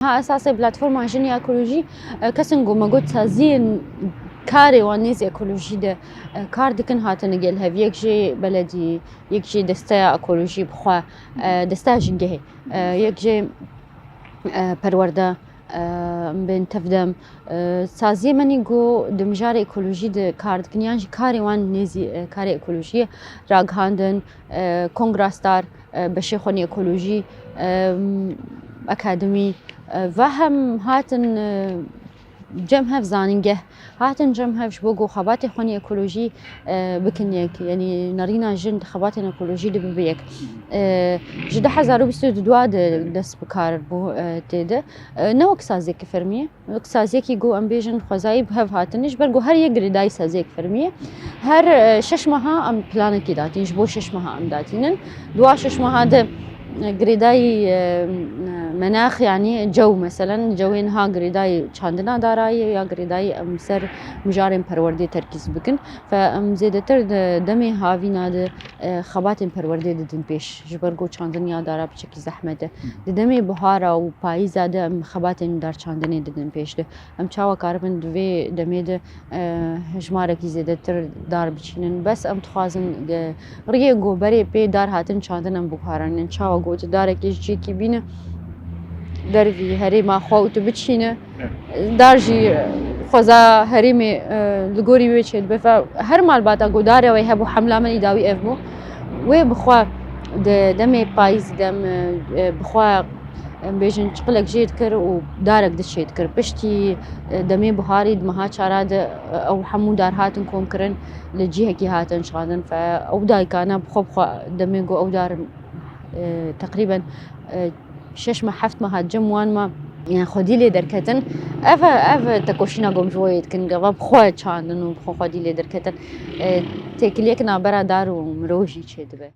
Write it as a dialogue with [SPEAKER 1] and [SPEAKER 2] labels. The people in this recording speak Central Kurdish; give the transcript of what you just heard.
[SPEAKER 1] ها اساسا بلاتفورما جني ايكولوژی کسن گو مگوت سازین کاری و نیز اکولوژی ده کار دکن هاتن گل هف یک جی بلدی یک جی دسته اکولوژی بخوا دسته جنگه یک جی پرورده بین تفدم سازی منی گو دمجار اکولوژی ده کار دکنیان جی کاری وان نیزی کاری اکولوژی راگهاندن کنگراستار بشه خونی اکولوژی اکادمی و هم هاتن جمع هف زانینگه هاتن جمع هفش بوگو خبات خونی اکولوژی بکن یک یعنی نرینا جن خبات اکولوژی ده ببیک جده هزارو بیست دو دست بکار بو تیده نوک سازی که فرمیه نوک سازی که گو امبیجن خوزایی به هاتنش برگو هر یک گریدای سازی که فرمیه هر 6 ماه ام پلان کی داتینش بو 6 ماه ام داتینن دو 6 ماه ده قريداي مناخ يعني جو مثلا جوينها قريداي چاندنا دارای یا قريداي مسر مجارم پروردي تركيز بكن فزيدتر دمي هاوينا ده خبات پروردي ددن پیش جبرگو چاندنيا دارا بچکی زحمته دمي بهارا و پاییزا ده خبات دار چاندني ددن پیش ده ام چاوا کاربن دوی دمي ده هجمارك زيدتر دار بچينن بس ام تخازن ريگو بري بي دار هاتن چاندن بهارن چاوا گوت دارکش جی کی بینه دروی هری ما خواهد بچینه دارجی خوزا هری می لگوری ویچید بفا هر مال باتا گوداره وی هبو حمله من ایداوی افمو وی بخوا دمی پاییز دم بخوا بیشن چقلق جید کر و دارک دشید کر پشتی دمی بخاری دمها چاراد او حمو دار هاتن کم کرن لجیه کی هاتن شادن فا او دای کانا بخوا دمی گو او دار تقريبا 6 ما 7 ما جموان ما يعني خدي لي دركتن افا تكوشنا قوم جويد كن قباب خوات شاندن و خدي لي دركتن تكليك نابرا دار و مروجي چه دبه